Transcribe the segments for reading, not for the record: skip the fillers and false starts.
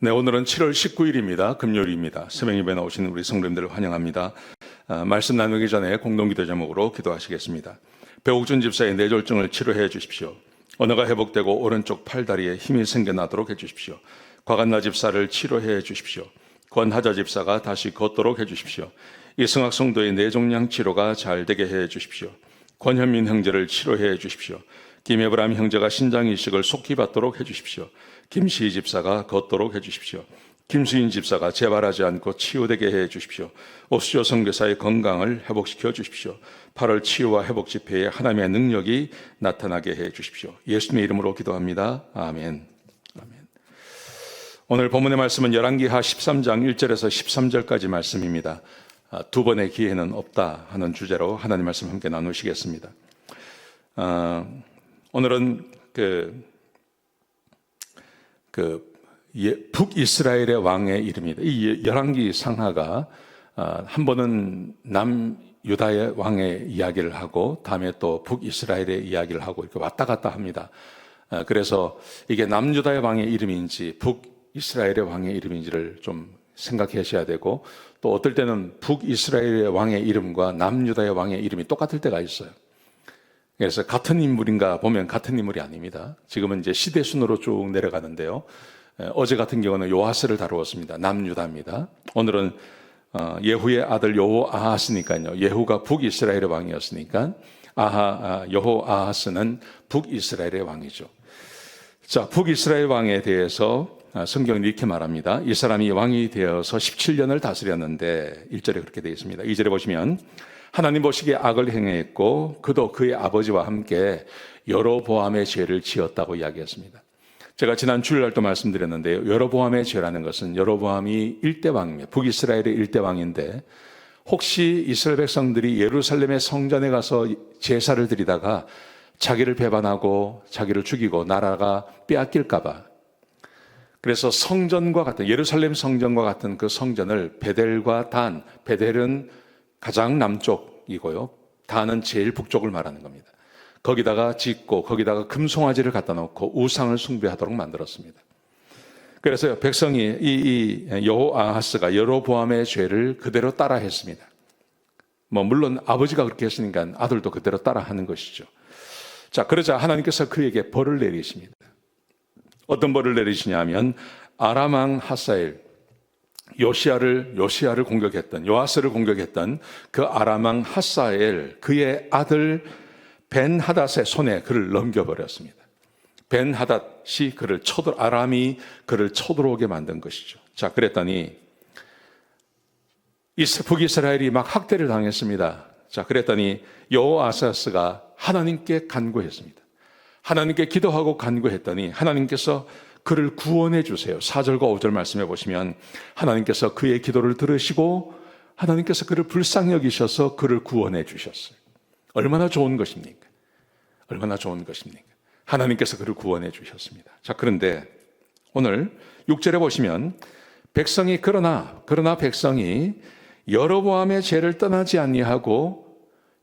네, 오늘은 7월 19일입니다. 금요일입니다. 새벽 예배 나오시는 우리 성도님들을 환영합니다. 말씀 나누기 전에 공동기도 제목으로 기도하시겠습니다. 배옥준 집사의 뇌졸중을 치료해 주십시오. 언어가 회복되고 오른쪽 팔다리에 힘이 생겨나도록 해주십시오. 과간나 집사를 치료해 주십시오. 권하자 집사가 다시 걷도록 해주십시오. 이승학 성도의 뇌종양 치료가 잘 되게 해 주십시오. 권현민 형제를 치료해 주십시오. 김에브람 형제가 신장 이식을 속히 받도록 해주십시오. 김시희 집사가 걷도록 해주십시오. 김수인 집사가 재발하지 않고 치유되게 해주십시오. 오수조 선교사의 건강을 회복시켜 주십시오. 8월 치유와 회복 집회에 하나님의 능력이 나타나게 해주십시오. 예수님의 이름으로 기도합니다. 아멘. 아멘. 오늘 본문의 말씀은 열왕기하 13장 1절에서 13절까지 말씀입니다. 두 번의 기회는 없다 하는 주제로 하나님 말씀 함께 나누시겠습니다. 오늘은 북이스라엘의 왕의 이름입니다. 이 열왕기 상하가 한 번은 남유다의 왕의 이야기를 하고 다음에 또 북이스라엘의 이야기를 하고 이렇게 왔다 갔다 합니다. 그래서 이게 남유다의 왕의 이름인지 북이스라엘의 왕의 이름인지를 좀 생각하셔야 되고, 또 어떨 때는 북이스라엘의 왕의 이름과 남유다의 왕의 이름이 똑같을 때가 있어요. 그래서 같은 인물인가 보면 같은 인물이 아닙니다. 지금은 이제 시대 순으로 쭉 내려가는데요. 어제 같은 경우는 요아스를 다루었습니다. 남유다입니다. 오늘은 예후의 아들 여호아하스니까요. 예후가 북이스라엘의 왕이었으니까 여호아하스는 북이스라엘의 왕이죠. 자, 북이스라엘 왕에 대해서 성경이 이렇게 말합니다. 이 사람이 왕이 되어서 17년을 다스렸는데 1절에 그렇게 되어 있습니다. 2절에 보시면 하나님 보시기에 악을 행했고 그도 그의 아버지와 함께 여로보암의 죄를 지었다고 이야기했습니다. 제가 지난 주일날도 말씀드렸는데요. 여로보암의 죄라는 것은 여로보암이 일대왕입니다. 북이스라엘의 일대왕인데 혹시 이스라엘 백성들이 예루살렘의 성전에 가서 제사를 드리다가 자기를 배반하고 자기를 죽이고 나라가 빼앗길까 봐, 그래서 성전과 같은 예루살렘 성전과 같은 그 성전을 베델과 단, 베델은 가장 남쪽이고요, 단은 제일 북쪽을 말하는 겁니다. 거기다가 짓고 거기다가 금송아지를 갖다 놓고 우상을 숭배하도록 만들었습니다. 그래서 백성이 이 여호아하스가 여로보암의 죄를 그대로 따라했습니다. 물론 아버지가 그렇게 했으니까 아들도 그대로 따라하는 것이죠. 자, 그러자 하나님께서 그에게 벌을 내리십니다. 어떤 벌을 내리시냐면 아람 왕 하사엘, 요시아를 공격했던, 요아스를 공격했던 그 아람 왕 하사엘, 그의 아들 벤하닷의 손에 그를 넘겨버렸습니다. 벤하닷이 아람이 그를 쳐들어오게 만든 것이죠. 자, 그랬더니 북이스라엘이 막 학대를 당했습니다. 자, 그랬더니 여호아하스가 하나님께 간구했습니다. 하나님께 기도하고 간구했더니 하나님께서 그를 구원해 주세요. 4절과 5절 말씀해 보시면 하나님께서 그의 기도를 들으시고 하나님께서 그를 불쌍히 여기셔서 그를 구원해 주셨어요. 얼마나 좋은 것입니까? 얼마나 좋은 것입니까? 하나님께서 그를 구원해 주셨습니다. 자, 그런데 오늘 6절에 보시면 백성이 그러나 백성이 여로보암의 죄를 떠나지 아니하고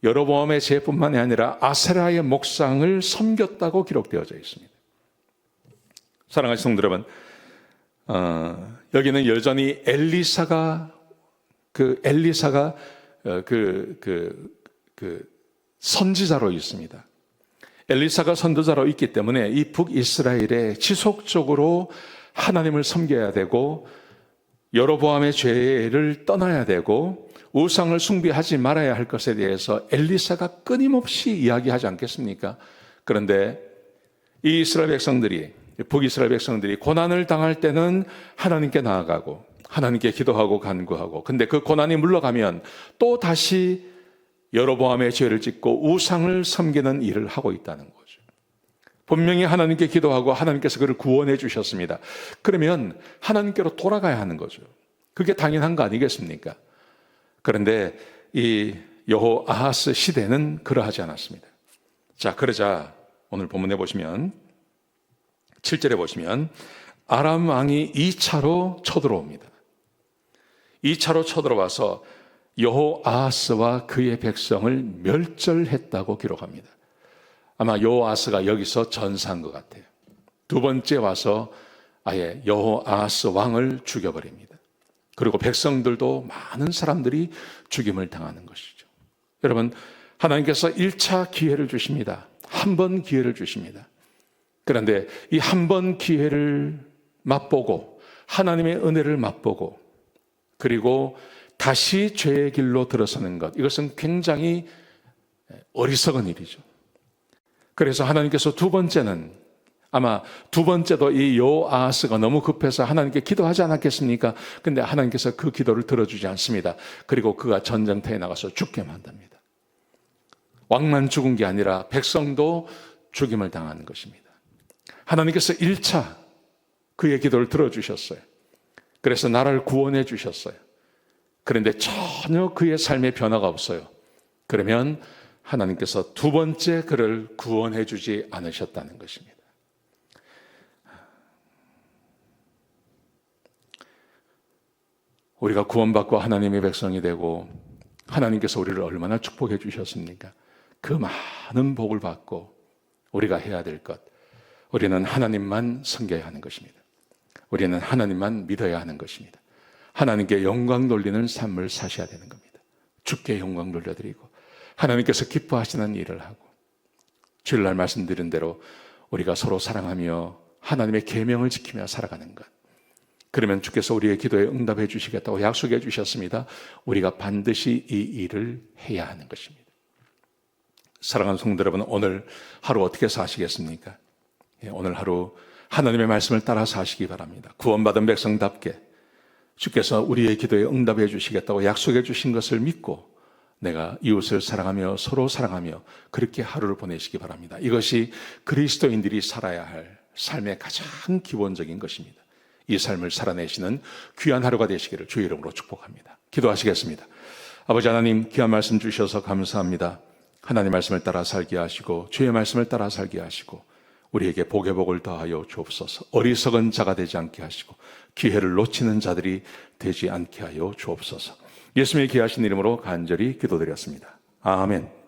여로보암의 죄뿐만이 아니라 아세라의 목상을 섬겼다고 기록되어져 있습니다. 사랑하는 성도 여러분, 여기는 여전히 엘리사가 선지자로 있습니다. 엘리사가 선지자로 있기 때문에 이 북이스라엘에 지속적으로 하나님을 섬겨야 되고 여로보암의 죄를 떠나야 되고 우상을 숭배하지 말아야 할 것에 대해서 엘리사가 끊임없이 이야기하지 않겠습니까? 그런데 이 북이스라엘 백성들이 고난을 당할 때는 하나님께 나아가고 하나님께 기도하고 간구하고, 근데 그 고난이 물러가면 또 다시 여로보암의 죄를 짓고 우상을 섬기는 일을 하고 있다는 거죠. 분명히 하나님께 기도하고 하나님께서 그를 구원해 주셨습니다. 그러면 하나님께로 돌아가야 하는 거죠. 그게 당연한 거 아니겠습니까? 그런데 이 여호아하스 시대는 그러하지 않았습니다. 자, 그러자 오늘 본문에 보시면 7절에 보시면 아람 왕이 2차로 쳐들어옵니다. 2차로 쳐들어와서 여호아하스와 그의 백성을 멸절했다고 기록합니다. 아마 여호아하스가 여기서 전사한 것 같아요. 두 번째 와서 아예 여호아하스 왕을 죽여버립니다. 그리고 백성들도 많은 사람들이 죽임을 당하는 것이죠. 여러분, 하나님께서 1차 기회를 주십니다. 한 번 기회를 주십니다. 그런데 이 한 번 기회를 맛보고 하나님의 은혜를 맛보고 그리고 다시 죄의 길로 들어서는 것, 이것은 굉장히 어리석은 일이죠. 그래서 하나님께서 두 번째는, 아마 두 번째도 이 여호아하스가 너무 급해서 하나님께 기도하지 않았겠습니까? 근데 하나님께서 그 기도를 들어주지 않습니다. 그리고 그가 전쟁터에 나가서 죽게 만듭니다. 왕만 죽은 게 아니라 백성도 죽임을 당하는 것입니다. 하나님께서 1차 그의 기도를 들어주셨어요. 그래서 나라를 구원해 주셨어요. 그런데 전혀 그의 삶에 변화가 없어요. 그러면 하나님께서 두 번째 그를 구원해 주지 않으셨다는 것입니다. 우리가 구원받고 하나님의 백성이 되고 하나님께서 우리를 얼마나 축복해 주셨습니까? 그 많은 복을 받고 우리가 해야 될 것, 우리는 하나님만 섬겨야 하는 것입니다. 우리는 하나님만 믿어야 하는 것입니다. 하나님께 영광 돌리는 삶을 사셔야 되는 겁니다. 주께 영광 돌려드리고 하나님께서 기뻐하시는 일을 하고, 주일날 말씀드린 대로 우리가 서로 사랑하며 하나님의 계명을 지키며 살아가는 것, 그러면 주께서 우리의 기도에 응답해 주시겠다고 약속해 주셨습니다. 우리가 반드시 이 일을 해야 하는 것입니다. 사랑하는 성도 여러분, 오늘 하루 어떻게 사시겠습니까? 오늘 하루 하나님의 말씀을 따라 사시기 바랍니다. 구원받은 백성답게 주께서 우리의 기도에 응답해 주시겠다고 약속해 주신 것을 믿고 내가 이웃을 사랑하며 서로 사랑하며 그렇게 하루를 보내시기 바랍니다. 이것이 그리스도인들이 살아야 할 삶의 가장 기본적인 것입니다. 이 삶을 살아내시는 귀한 하루가 되시기를 주의 이름으로 축복합니다. 기도하시겠습니다. 아버지 하나님, 귀한 말씀 주셔서 감사합니다. 하나님 말씀을 따라 살게 하시고 주의 말씀을 따라 살게 하시고 우리에게 복의 복을 더하여 주옵소서. 어리석은 자가 되지 않게 하시고 기회를 놓치는 자들이 되지 않게 하여 주옵소서. 예수님의 귀하신 이름으로 간절히 기도드렸습니다. 아멘.